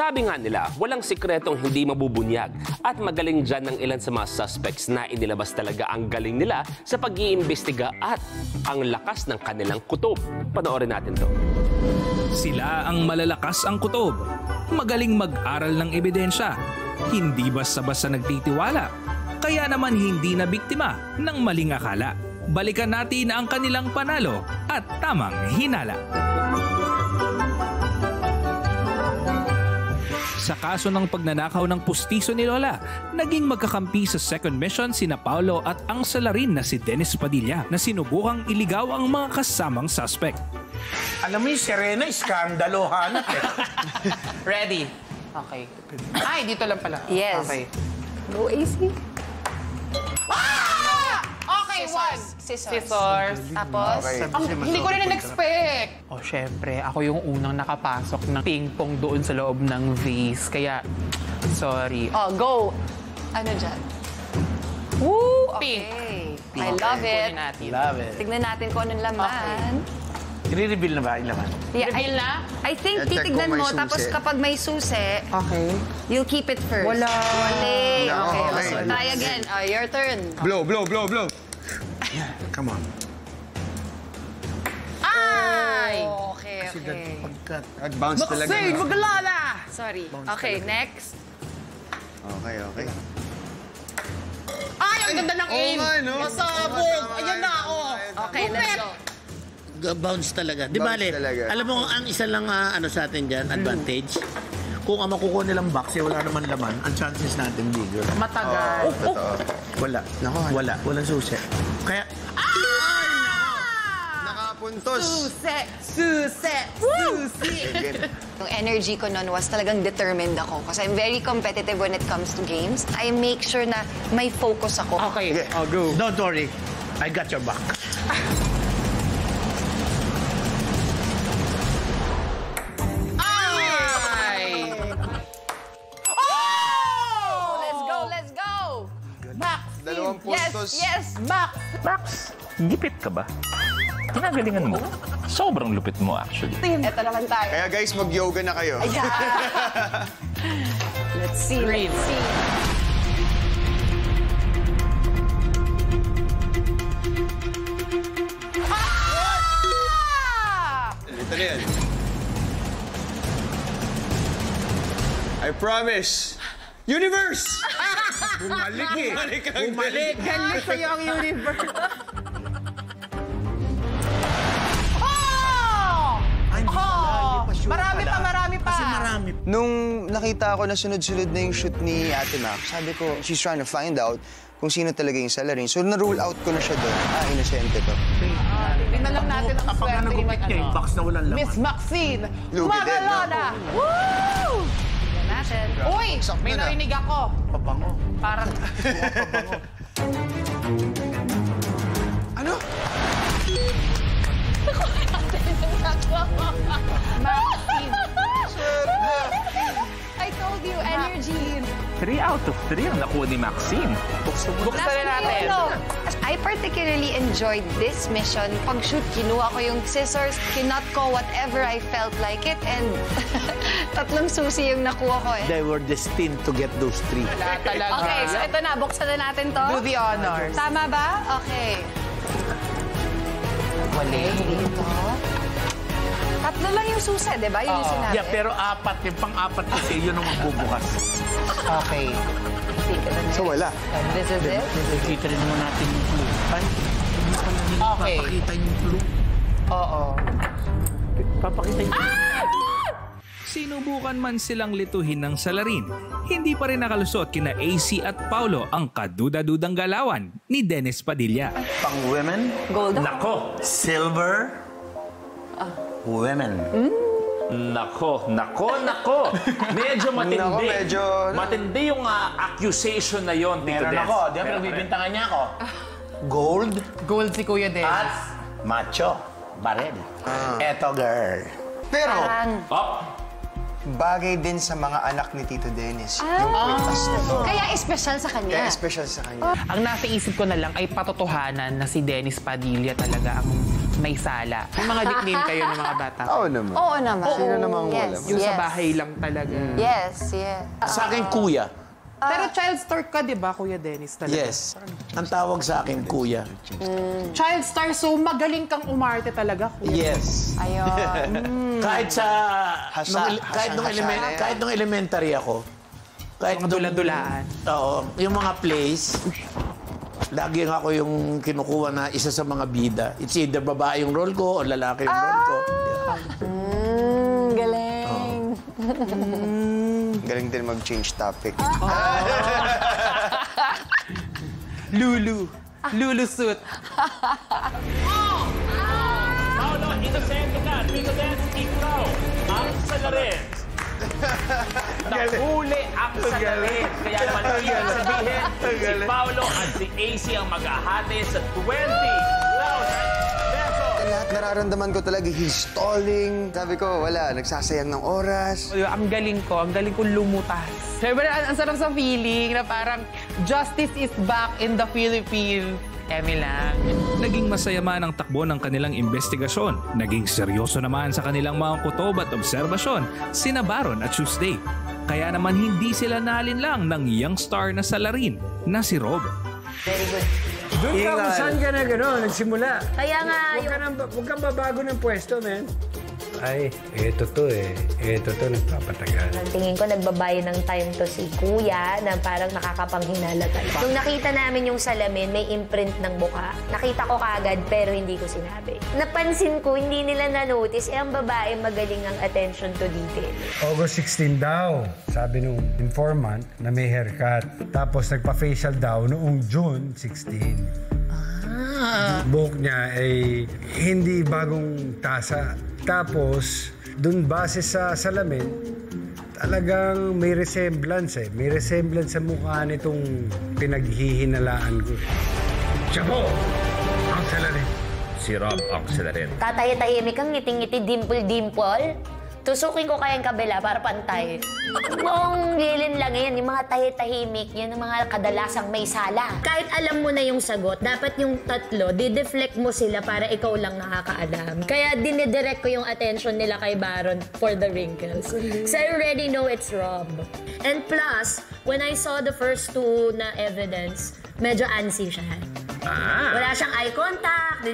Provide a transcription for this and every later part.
Sabi nga nila, walang sikretong hindi mabubunyag at magaling dyan ng ilan sa mga suspects na inilabas talaga ang galing nila sa pag-iimbestiga at ang lakas ng kanilang kutob. Panoorin natin to. Sila ang malalakas ang kutob, magaling mag-aral ng ebidensya, hindi basta-basta nagtitiwala, kaya naman hindi na biktima ng maling akala. Balikan natin ang kanilang panalo at tamang hinala. Sa kaso ng pagnanakaw ng pustiso ni Lola, naging magkakampi sa second mission sina Paulo at ang salarin na si Dennis Padilla na sinubukang iligaw ang mga kasamang suspect. Alam mo yung Serena, iskandalo hanap eh. Ready? Okay. Ay, dito lang pala. Yes. Okay. Go, AC. Ah! Okay, one. Scissors. Tapos? Okay. Hindi ko rin na-expect. Oh, syempre, ako yung unang nakapasok ng ping-pong doon sa loob ng vase. Kaya, sorry. Oh, go. Ano dyan? Woo! Pink. Okay. I love it. Kunin natin. Love it. Tignan natin kung anong laman. I-reveal na ba yung laman? Yeah, Reveal na? I think Check titignan kung may mo, susi. tapos kapag may susi, Okay. you'll keep it first. Wala. Okay. Wala. Okay. Okay. So, try again. Your turn. Blow, blow, blow, blow. Yeah, come on. Ay! Okay, okay. Nag-bounce talaga. Maxine, maglala! Sorry. Okay, next. Okay, okay. Ay, ang ganda ng aim! nga, no? Masabog! Ayan na ako! Okay, let's go. Bounce talaga. Di Bounce bale, talaga. alam mo, ang isa lang ano sa atin dyan, advantage. Kung ang makukuha nilang box, wala naman laman, ang chances natin bigger. Matagal. Totoo. Wala. Naku, Wala. Walang susi. Kaya, nakapuntos. Susi! Susi! Susi! Yung energy ko noon was talagang determined ako. Kasi I'm very competitive when it comes to games. I make sure na may focus ako. Okay. I'll go. don't worry. I got your back. Ay! Let's go, let's go! Max! Dalawang puntos. Yes, Max! Max, gipit ka ba? Tinagalingan mo. Sobrang lupit mo actually. Ito naman tayo. Kaya guys, mag-yoga na kayo. Let's see, Green. let's see. Ito na yan. I promise. Universe! Bumalik eh. Bumalik ang Bumalik. Galing sa'yo ang universe. Ay, Marami pa, marami pa. Kasi marami. Nung nakita ko na sunod-sunod na yung shoot ni Ate Mac, sabi ko, she's trying to find out kung sino talaga yung salarin. So, na-rule out ko na siya doon. Inosente to. Tingnan lang natin ang Kapag swerte ni nagupit niya, yung box na walang laman. Miss Maxine Lugi din, Magalona! Woo! Tignan natin. Uy! May narinig ako. Pabango. Parang... Ano? Maxine! I told you, energy. 3 out of 3 ang nakuha ni Maxine. Buksan na natin. I particularly enjoyed this mission. Pag-shoot, kinuha ko yung scissors, kinut ko whatever I felt like it, and tatlong susi yung nakuha ko eh. They were destined to get those 3. Wala talaga. Okay, so ito na, buksan na natin to. Do the honors. Tama ba? Okay. Dito. Tatlo lang yung susi, di ba? Yun yung sinabi. Yeah, pero yung pang-apat kasi, yun ang magbubukas. Okay. So, wala. And this is it. Nakikita rin naman natin yung clue. Ay, hindi pa lang Okay. papakita yung clue. Oo. Papakita yung Sinubukan man silang lituhin ng salarin, hindi pa rin nakalusot kina AC at Paulo ang kaduda-dudang galawan ni Dennis Padilla. pang women. Gold. Nako, silver. Women. Nako. Medyo matindi. Nako, medyo... Matindi yung accusation na yon, Tito Meron Des. ako. Di ba pinagbibintangan niya ako? Gold Gold si Kuya Dennis. at macho. Baril. Eto, girl. Pero, bagay din sa mga anak ni Tito Dennis. Yung kwintas na to. Kaya special sa kanya. Kaya special sa kanya. Ang nasa isip ko na lang ay patotohanan na si Dennis Padilla talaga ang may sala. May mga nickname kayo ng mga bata. Oo naman. Oo naman. Sino namang wala? Yung sa bahay lang talaga. Yes. Sa akin, kuya. Pero child star ka, di ba, Kuya Dennis? Talaga? Yes. Ang tawag sa akin, kuya. Child star, so magaling kang umarte talaga, Kuya. Yes. Ayun. Kahit sa... Kahit nung elementary ako, kahit Mga dula-dulaan. Oo. Yung mga plays, lagi nga ako yung kinukuha na isa sa mga bida. It's either babae yung role ko o lalaki yung role ko. Galing. Galing din mag-change topic. Lulu suit. Paolo, inosente ka. Tito Dance, ikaw ang salarin. Nahuli ang salarin. Kaya naman ibig sabihin, si Paolo at si AC ang maghahati sa 20,000 pesos. Lahat nararamdaman ko talaga, he's stalling. Sabi ko, wala, nagsasayang ng oras. Ang galing ko lumutas. Siyempre, ang sarap sa feeling na parang justice is back in the Philippines. Kami lang. Naging masaya man ang takbo ng kanilang investigasyon. Naging seryoso naman sa kanilang mga kutob at obserbasyon sina Baron at Tuesday. Kaya naman hindi sila nalinlang ng young star na salarin na si Rob. Very good. Doon ka kung saan ka na gano'n, nagsimula. Kaya nga Huwag kang babago ng pwesto, men. Ay, eto to nagpapatagal. Tingin ko nagbabayo ng time to si Kuya na parang nakakapanghinala talaga. Nung nakita namin yung salamin, may imprint ng buka. Nakita ko kaagad pero hindi ko sinabi. Napansin ko, hindi nila na-notice, ang babae magaling ang attention to detail. August 16 daw, sabi nung informant na may haircut. Tapos nagpa-facial daw noong June 16. Buhok niya ay hindi bagong tasa. Tapos, dun base sa salamin, talagang may resemblance eh. May resemblance sa mukha nitong pinaghihinalaan ko. Chapo! Ang salarin. Si Rob ang salarin. Tatay-tahimik kang ngiti-ngiti, dimple-dimple. Tusukin ko kayang kabila para pantay. Noong lilin lang yan, yung mga tahimik, yan ang mga kadalasang may sala. Kahit alam mo na yung sagot, dapat yung tatlo, dideflect mo sila para ikaw lang nakakaalam. Kaya dinidirect ko yung attention nila kay Baron for the wrinkles. So I already know it's Rob. And plus, when I saw the first two na evidence, medyo antsy siya. Wala siyang eye contact,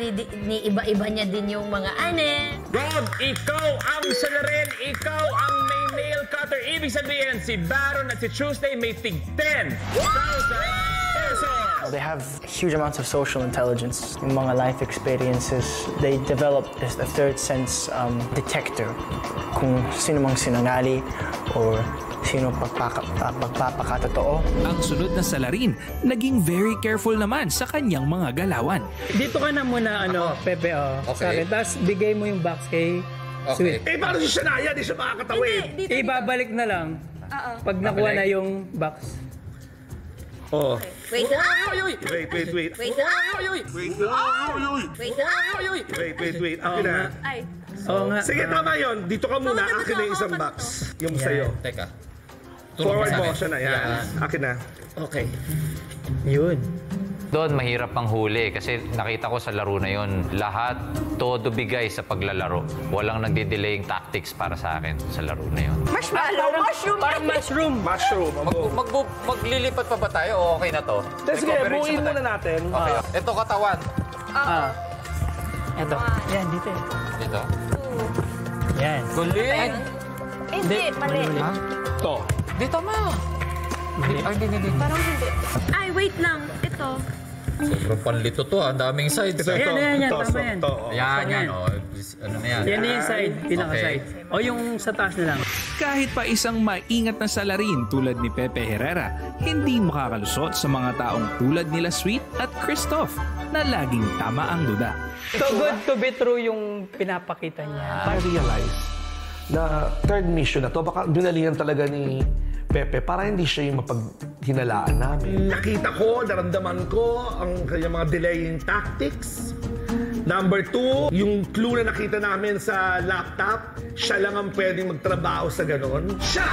iba-iba niya din yung mga ane. Rob, ikaw ang salarin, ikaw ang may nail cutter. Ibig sabihin, si Baron at si Tuesday may tig 10,000 pesos. They have huge amounts of social intelligence. Yung mga life experiences, they develop a third sense detector kung sino mang sinungali or sino pagpapakatotoo. Ang sunod na salarin, naging very careful naman sa kanyang mga galawan. Dito ka na muna, Pepe, sa akin. Tapos bigay mo yung box kay Sweet. Eh, paano si Shania? Di siya makakatawid. Ibabalik na lang pag nakuha na yung box. Oh. Wait lang. Wait. Wait lang. Wait. Akin na. Oo nga. Sige, tama yun. Dito ka muna. Akin na yung isang box. Yung sa'yo. Teka. Forward motion na yan. Akin na. Okay. Yun. Doon, mahirap ang huli kasi nakita ko sa laro na yon lahat todo bigay sa paglalaro. Walang nagde-delaying tactics para sa akin sa laro na yon. Mushroom! Parang mushroom! Maglilipat pa ba tayo o okay na to? Sige, buuin muna natin. Okay. Ito katawan. Ito. Yan, dito. Dito? Yan. Guling! Hindi, mali. Ito. Dito ma. Hindi. Parang hindi. Ay, wait lang. Ito. Sobrang panlito to, ang daming sides. Yan. Tama yan. Yan. Ano na yan? Yan na yung side, pinaka-side. O yung sa taas na lang. Kahit pa isang maingat na salarin tulad ni Pepe Herrera, hindi makakalusot sa mga taong tulad nila Sweet at Christoph na laging tama ang duda. So good to be true yung pinapakita niya. I realize na third mission na to, baka dinalihan talaga ni Pepe para hindi siya yung mapaghinalaan namin. Nakita ko, naramdaman ko ang kanyang mga delaying tactics. Number 2, yung clue na nakita namin sa laptop, siya lang ang pwedeng magtrabaho sa ganon. Siya!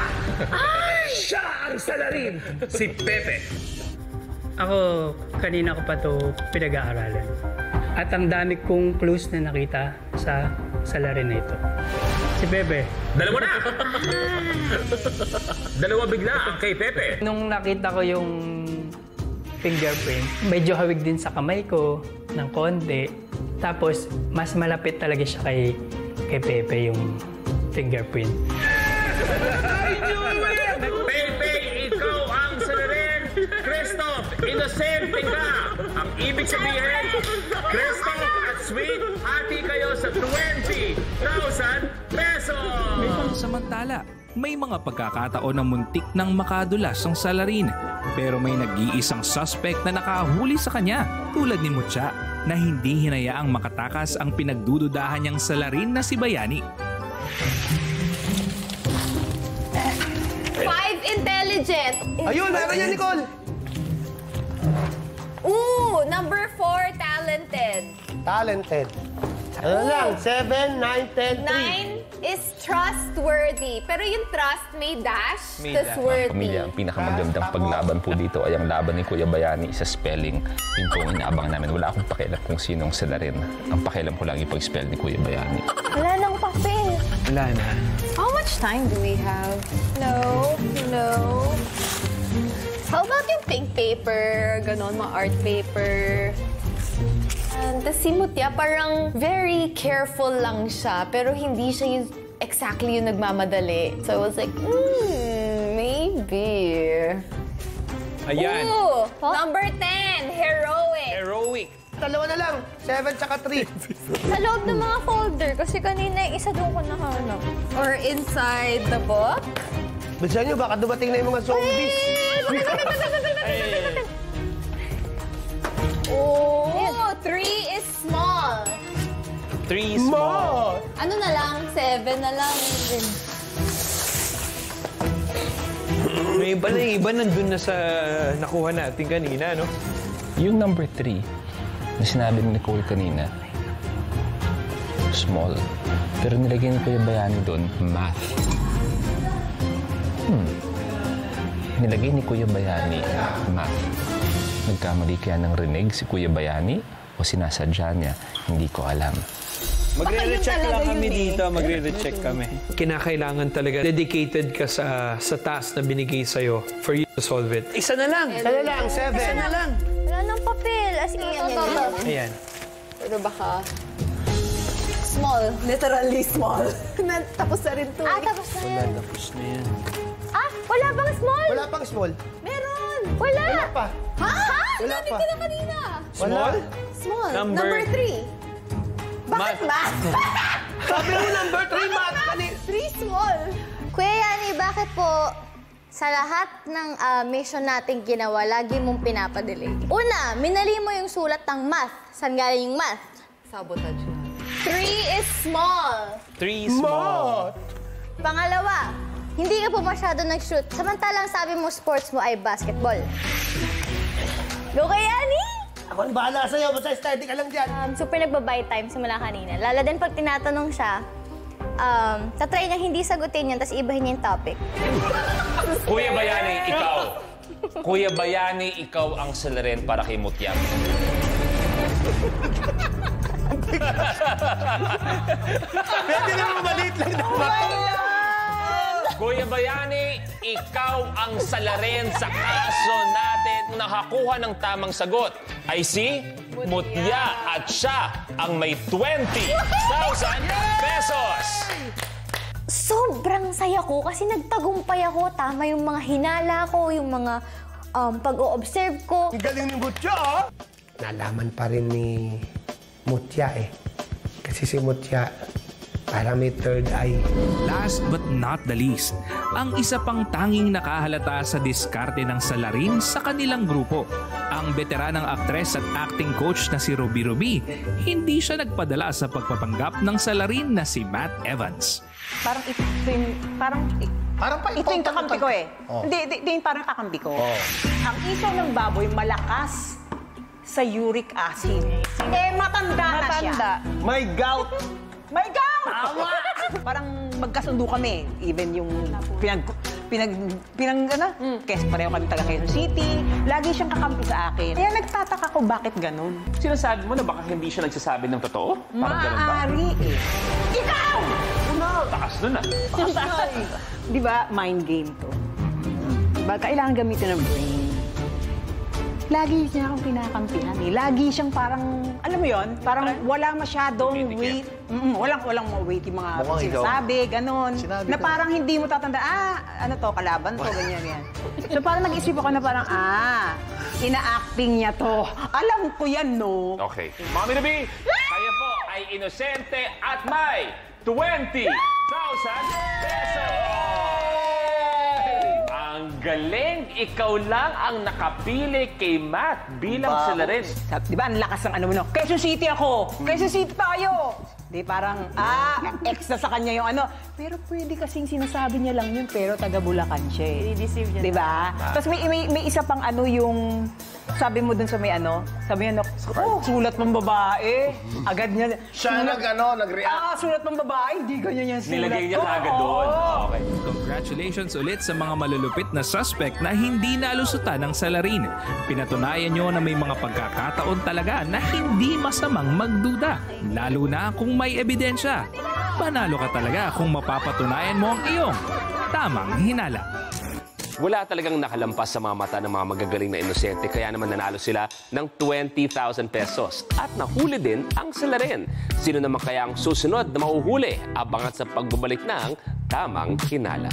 Siya ang salarin! Si Pepe. Ako, kanina ko pa to pinag-aaralan. At ang dami kong clues na nakita sa salarin na ito. Si Pepe. Dalawa na! Dalawa bigla ang kay Pepe. Nung nakita ko yung fingerprint, medyo hawig din sa kamay ko ng konti. Tapos, mas malapit talaga siya kay Pepe yung fingerprint. Pepe, ikaw ang salarin. Christoph, inosente ka. Ang ibig sabihin, Christoph at Sweet, hati kayo sa 20,000 pesos. Samantala, may mga pagkakataon na muntik nang makadulas ang salarin. Pero may nag-iisang suspect na nakahuli sa kanya, tulad ni Mutya, na hindi hinayaang makatakas ang pinagdududahan niyang salarin na si Bayani. 5 intelligent. Ayun, meron yan, Nicole. Ooh, number 4 talented. Talented. Ano lang? 7, 9, 10, 9 is trustworthy. Pero yung trust may dash, tas worthy. Pamilya, ang pinakamagandang paglaban po dito ay ang laban ni Kuya Bayani sa spelling. Yun po ang inaabang namin. Wala akong pakialam kung sinong salarin. Ang pakialam ko lang yung pag-spell ni Kuya Bayani. Wala nang papel. Wala na. How much time do we have? No. How about yung pink paper, ganon, mga art paper? Tapos si Mutya, parang very careful lang siya, pero hindi siya yung exactly yung nagmamadali. So I was like, maybe. Ayan. Ooh, number 10, heroic. Heroic. Dalawa na lang. 7 tsaka 3. Sa loob ng mga folder, kasi kanina yung isa doon ko nakahanap. Or inside the book. Bilisan nyo, baka dumating na yung mga zombies. Oh, 3 is small. 3 small. Ano na lang? 7 na lang. May iba na yung iba nandun na sa nakuha natin kanina, no? Yung number 3 na sinabi ni Nicole kanina, small. Pero nilagay ni Kuya Bayani doon, math. Nilagay ni Kuya Bayani, math. Nagkamali kaya ng rinig si Kuya Bayani o sinasadya niya? Hindi ko alam. Magre-recheck lang kami dito. Magre-recheck kami. Kinakailangan talaga dedicated ka sa task na binigay sa'yo for you to solve it. Isa na lang. Isa na lang, 7. Isa na lang. Wala nang papel. As in, Ayan. Pero baka... Small. Literally small. Tapos na rin to. Tapos na yan. Tapos na yan. Wala bang small? Wala pang small. Meron. Wala. Wala pa. Ha? Wala Sinabi pa. ko na kanina. Small? Small. Number 3. Bakit math? Sabi mo number 3, math. 3 small. Kuya Yani, bakit po sa lahat ng mission natin ginawa, lagi mong pinapadelay? Una, minali mo yung sulat ng math. Saan galing yung math? Sabotage na. 3 is small. 3 small. Pangalawa, hindi ka po masyado nag-shoot. Samantalang sabi mo sports mo ay basketball. Go kay Yani! Ako ang bahala sa'yo. Basta steady ka lang dyan. Super nagbabuy time simula kanina. Lalo din pag tinatanong siya, tatry niya hindi sagutin yan, tapos ibahin niya yung topic. Kuya Bayani, ikaw. Kuya Bayani, ikaw ang salarin para kay Mutya. Pwede naman maliit lang naman. Kuya Bayani, ikaw ang salarin sa kaso natin. Nakakuha ng tamang sagot ay si Mutya at siya ang may 20,000 pesos. Sobrang saya ko kasi nagtagumpay ako. Tama yung mga hinala ko, yung mga pag-o-observe ko. Ang galing ni Mutya, ah! Nalaman pa rin ni Mutya eh. Kasi si Mutya, parang may third eye. Last but not the least, ang isa pang tanging nakahalata sa diskarte ng salarin sa kanilang grupo. Ang veteranang aktres at acting coach na si Ruby Ruby, hindi siya nagpadala sa pagpapanggap ng salarin na si Matt Evans. Parang ito yung kakampi ko eh. Hindi yung parang kakampi ko. Ang isaw ng baboy malakas sa uric acid. Matanda na siya. May gout. My God! Tama! Parang magkasundo kami. Even yung Kasi pareho kami taga Quezon City. Lagi siyang kakampi sa akin. Kaya nagtataka ko bakit ganun. Sinasabi mo na baka hindi siya nagsasabi ng totoo? Parang ganun ba? Maaari eh. Ikaw! Takas nun ah. Di ba, mind game to? Diba, kailangan gamitin ng brain. Lagi niya akong kinakampihan eh. Lagi siyang parang, alam mo yon, parang wala masyadong weight. Walang weight yung mga sinasabi, ganon. Na parang hindi mo tatanda, ano to, kalaban to, ganyan. So parang nag-isip ako na parang, ina-acting niya to. Alam ko yan, no? Okay. Mami Ruby, kaya po ay inosente at may 20,000 pesos! Ang galing! Ikaw lang ang nakapili kay Matt bilang salarin. Di ba, ang lakas ng ano mo, no? Quezon City ako! Quezon City tayo! Di parang, extra sa kanya yung ano. Pero pwede kasing sinasabi niya lang yun, pero taga Bulacan siya eh. I-deceive niya. Di ba? Tapos may isa pang ano yung, sabi mo dun sa may ano, sabi niya, sulat ng babae. Agad niya. Siya nag-react. Sulat ng babae, hindi ganyan yung sulat. Nilagay niya kagad doon. Okay. Congratulations ulit sa mga malulupit na suspect na hindi nalusutan ng salarin. Pinatunayan nyo na may mga pagkakataon talaga na hindi masamang magduda. Lalo na kung may ebidensya. Panalo ka talaga kung mapapatunayan mo ang iyong tamang hinala. Wala talagang nakalampas sa mga mata ng mga magagaling na inosente, kaya naman nanalo sila ng 20,000 pesos. At nahuli din ang salarin. Sino naman kaya ang susunod na mahuhuli? Abangan sa pagbabalik ng Tamang Hinala.